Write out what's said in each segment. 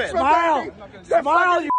it. Smile. Smile, you.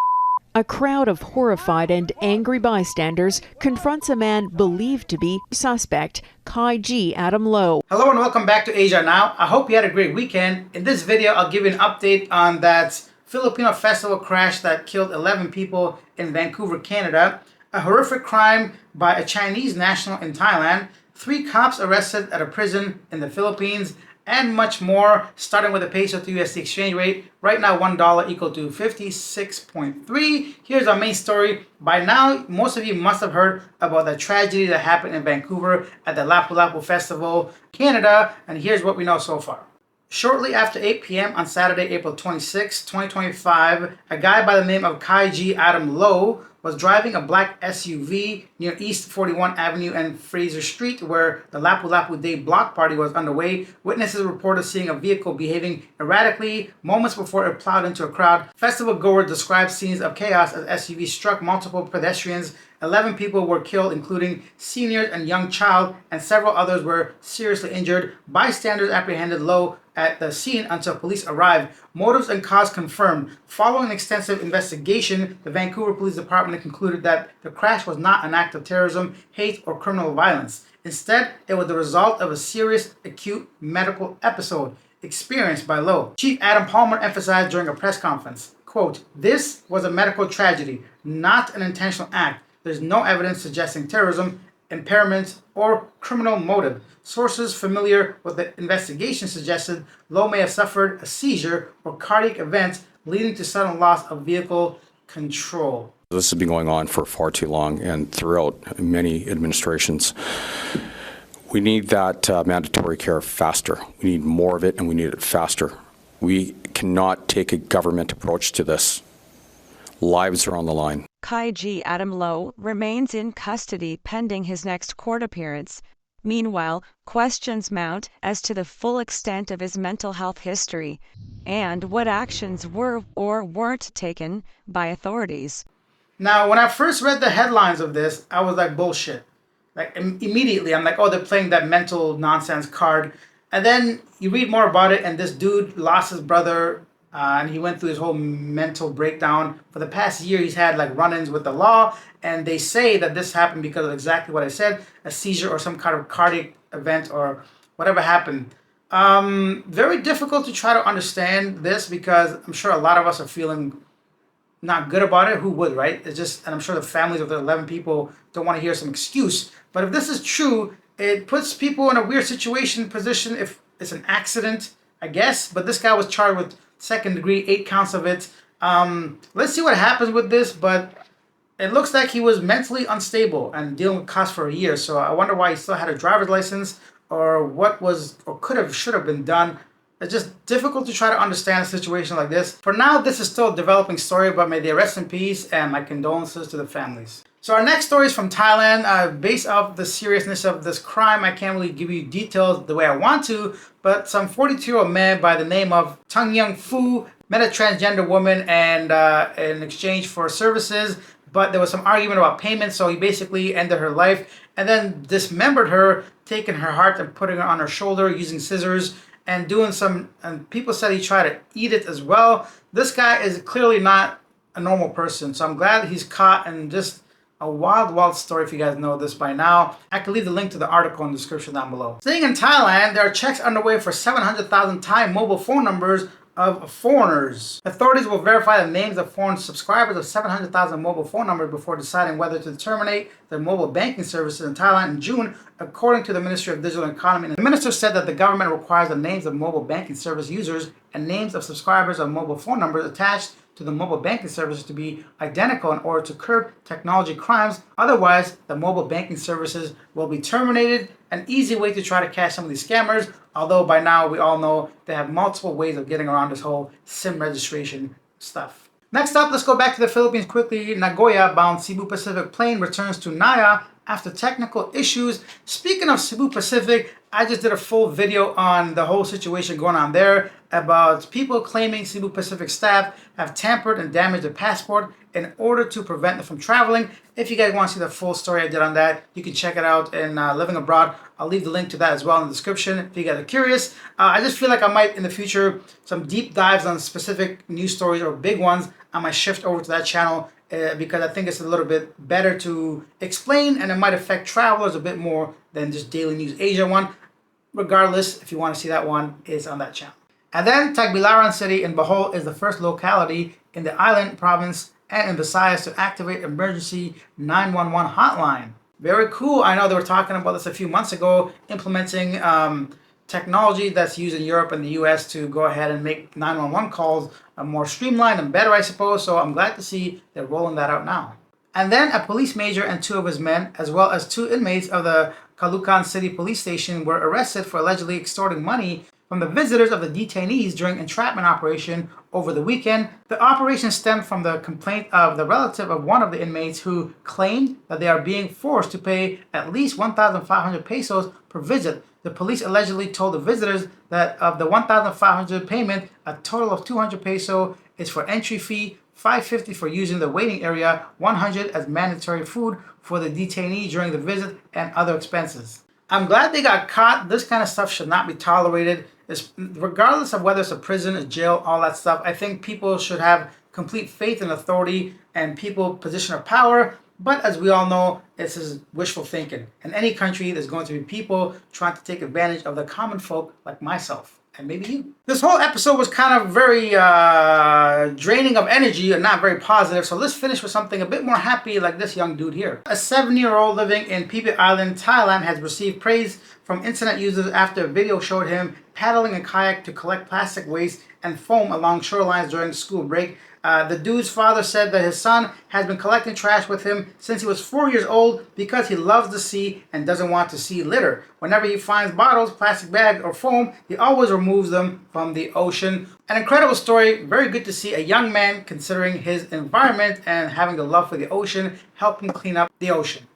A crowd of horrified and angry bystanders confronts a man believed to be suspect, Kai G. Adam Low. Hello and welcome back to Asia Now. I hope you had a great weekend. In this video, I'll give you an update on that Filipino Festival crash that killed 11 people in Vancouver, Canada, a horrific crime by a Chinese national in Thailand, 3 cops arrested at a prison in the Philippines, and much more, starting with the Peso to USD exchange rate. Right now, $1 equal to 56.3. Here's our main story. By now, most of you must have heard about the tragedy that happened in Vancouver at the Lapu-Lapu Festival, Canada, and here's what we know so far. Shortly after 8 p.m. on Saturday, April 26, 2025, a guy by the name of Kai G. Adam Low was driving a black SUV near East 41 Avenue and Fraser Street, where the Lapu-Lapu Day block party was underway. Witnesses reported seeing a vehicle behaving erratically moments before it plowed into a crowd. Festival goers described scenes of chaos as SUV struck multiple pedestrians. 11 people were killed, including seniors and young child, and several others were seriously injured. Bystanders apprehended Low at the scene until police arrived. Motives and cause confirmed. Following an extensive investigation, the Vancouver Police Department concluded that the crash was not an act of terrorism, hate, or criminal violence. Instead, it was the result of a serious, acute medical episode experienced by Low. Chief Adam Palmer emphasized during a press conference, quote, "This was a medical tragedy, not an intentional act. There's no evidence suggesting terrorism, impairment, or criminal motive. Sources familiar with the investigation suggested Low may have suffered a seizure or cardiac event leading to sudden loss of vehicle control." This has been going on for far too long and throughout many administrations. We need that mandatory care faster. We need more of it, and we need it faster. We cannot take a government approach to this. Lives are on the line. Kai G. Adam Low remains in custody pending his next court appearance. Meanwhile, questions mount as to the full extent of his mental health history and what actions were or weren't taken by authorities. Now, when I first read the headlines of this, I was like, bullshit. Like, immediately, I'm like, oh, they're playing that mental nonsense card. And then you read more about it, and this dude lost his brother, and he went through his whole mental breakdown. For the past year, he's had like run-ins with the law, and they say that this happened because of exactly what I said, a seizure or some kind of cardiac event or whatever happened. Very difficult to try to understand this because I'm sure a lot of us are feeling not good about it. Who would, right? It's just, and I'm sure the families of the 11 people don't want to hear some excuse. But if this is true, it puts people in a weird position if it's an accident, I guess. But this guy was charged with second degree, 8 counts of it. Let's see what happens with this, but it looks like he was mentally unstable and dealing with costs for a year. So I wonder why he still had a driver's license, or what was or should have been done. It's just difficult to try to understand a situation like this. For now, this is still a developing story, but may they rest in peace, and my condolences to the families. So our next story is from Thailand. Based off the seriousness of this crime, I can't really give you details the way I want to, but some 42-year-old man by the name of Tung Young Fu met a transgender woman and in exchange for services, but there was some argument about payment, so he basically ended her life and then dismembered her, taking her heart and putting her on her shoulder using scissors and doing some, and people said he tried to eat it as well. This guy is clearly not a normal person, so I'm glad he's caught, and just a wild, wild story if you guys know this by now. I can leave the link to the article in the description down below. Staying in Thailand, there are checks underway for 700,000 Thai mobile phone numbers of foreigners. Authorities will verify the names of foreign subscribers of 700,000 mobile phone numbers before deciding whether to terminate their mobile banking services in Thailand in June, according to the Ministry of Digital Economy. The minister said that the government requires the names of mobile banking service users and names of subscribers of mobile phone numbers attached to the mobile banking services to be identical in order to curb technology crimes. Otherwise, the mobile banking services will be terminated. An easy way to try to catch some of these scammers, although by now we all know they have multiple ways of getting around this whole SIM registration stuff. Next up, let's go back to the Philippines quickly. Nagoya-bound Cebu Pacific plane returns to Naya after technical issues. Speaking of Cebu Pacific, I just did a full video on the whole situation going on there. about people claiming Cebu Pacific staff have tampered and damaged their passport in order to prevent them from traveling. If you guys want to see the full story I did on that, you can check it out in Living Abroad. I'll leave the link to that as well in the description if you guys are curious. I just feel like I might, in the future, some deep dives on specific news stories or big ones, I might shift over to that channel because I think it's a little bit better to explain, and it might affect travelers a bit more than just Daily News Asia one. Regardless, if you want to see that one, it's on that channel. And then Tagbilaran City in Bohol is the first locality in the island province and in Visayas to activate emergency 911 hotline. Very cool. I know they were talking about this a few months ago, implementing technology that's used in Europe and the US to go ahead and make 911 calls more streamlined and better, I suppose. So I'm glad to see they're rolling that out now. And then a police major and 2 of his men, as well as 2 inmates of the Caloocan City Police Station, were arrested for allegedly extorting money from the visitors of the detainees during entrapment operation over the weekend. The operation stemmed from the complaint of the relative of one of the inmates who claimed that they are being forced to pay at least 1,500 pesos per visit. The police allegedly told the visitors that of the 1,500 payment, a total of 200 peso is for entry fee, 550 for using the waiting area, 100 as mandatory food for the detainee during the visit, and other expenses. I'm glad they got caught. This kind of stuff should not be tolerated. Regardless of whether it's a prison, a jail, all that stuff, I think people should have complete faith in authority and people position of power. But as we all know, this is wishful thinking. In any country, there's going to be people trying to take advantage of the common folk like myself. And maybe you. This whole episode was kind of very draining of energy and not very positive. So let's finish with something a bit more happy like this young dude here. A 7-year-old living in Phi Phi Island, Thailand has received praise from internet users after a video showed him paddling a kayak to collect plastic waste and foam along shorelines during school break. The dude's father said that his son has been collecting trash with him since he was 4 years old because he loves the sea and doesn't want to see litter. Whenever he finds bottles, plastic bags, or foam, he always removes them from the ocean. An incredible story. Very good to see a young man considering his environment and having the love for the ocean, helping clean up the ocean.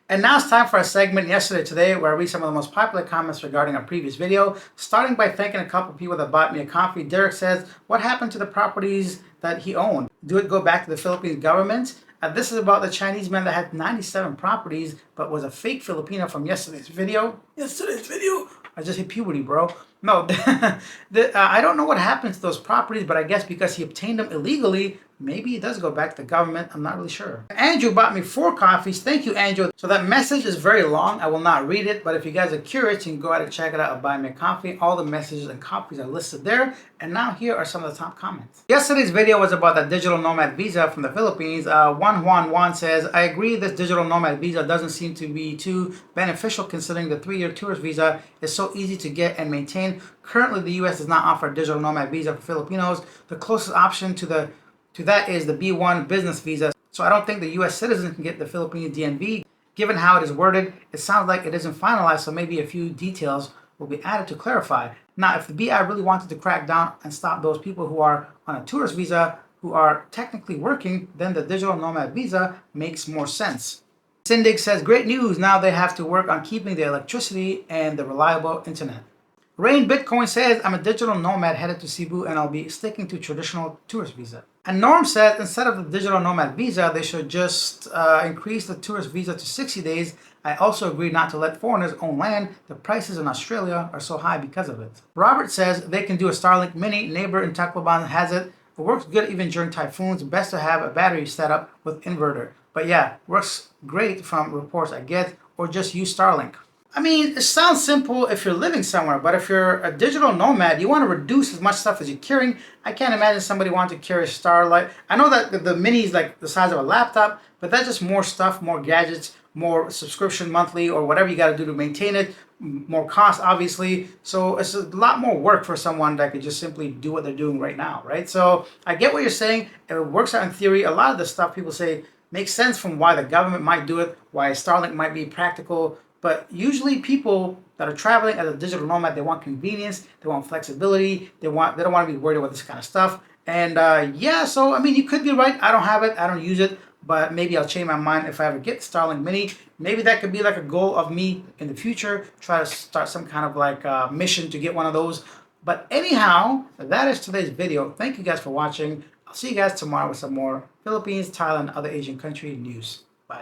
And now it's time for a segment Yesterday Today, where I read some of the most popular comments regarding our previous video, starting by thanking a couple people that bought me a coffee. Derek says, what happened to the properties that he owned? Do it go back to the Philippine government? This is about the Chinese man that had 97 properties, but was a fake Filipino from yesterday's video. I just hit puberty, bro. No, I don't know what happened to those properties, but I guess because he obtained them illegally, maybe it does go back to the government. I'm not really sure. Andrew bought me 4 coffees. Thank you, Andrew. So that message is very long. I will not read it, but if you guys are curious, you can go ahead and check it out and buy me a coffee. All the messages and copies are listed there. And now here are some of the top comments. Yesterday's video was about the digital nomad visa from the Philippines. Juan says, I agree this digital nomad visa doesn't seem to be too beneficial considering the 3-year tourist visa is so easy to get and maintain. Currently, the U.S. does not offer a digital nomad visa for Filipinos. The closest option to that is the B1 business visa. So I don't think the U.S. citizen can get the Philippine DNV. Given how it is worded, it sounds like it isn't finalized, so maybe a few details will be added to clarify. Now, if the BI really wanted to crack down and stop those people who are on a tourist visa who are technically working, then the digital nomad visa makes more sense. Syndig says, great news. Now they have to work on keeping the electricity and the reliable internet. Rain Bitcoin says, I'm a digital nomad headed to Cebu and I'll be sticking to traditional tourist visa. And Norm says, instead of the digital nomad visa, they should just increase the tourist visa to 60 days. I also agree not to let foreigners own land. The prices in Australia are so high because of it. Robert says they can do a Starlink Mini. Neighbor in Tacloban has it. It works good even during typhoons. Best to have a battery setup with inverter. But yeah, works great from reports I get, or just use Starlink. I mean, it sounds simple if you're living somewhere, but if you're a digital nomad, you want to reduce as much stuff as you're carrying. I can't imagine somebody wanting to carry a Starlight. I know that the Mini is like the size of a laptop, but that's just more stuff, more gadgets, more subscription monthly or whatever you got to do to maintain it, more cost, obviously. So it's a lot more work for someone that could just simply do what they're doing right now, right? So I get what you're saying. It works out in theory. A lot of the stuff people say makes sense from why the government might do it, why Starlink might be practical. But usually people that are traveling as a digital nomad, they want convenience, they want flexibility, they don't want to be worried about this kind of stuff. And yeah, so I mean, you could be right. I don't have it, I don't use it, but maybe I'll change my mind if I ever get Starlink Mini. Maybe that could be like a goal of me in the future, try to start some kind of like mission to get one of those. But anyhow, that is today's video. Thank you guys for watching. I'll see you guys tomorrow with some more Philippines, Thailand, other Asian country news.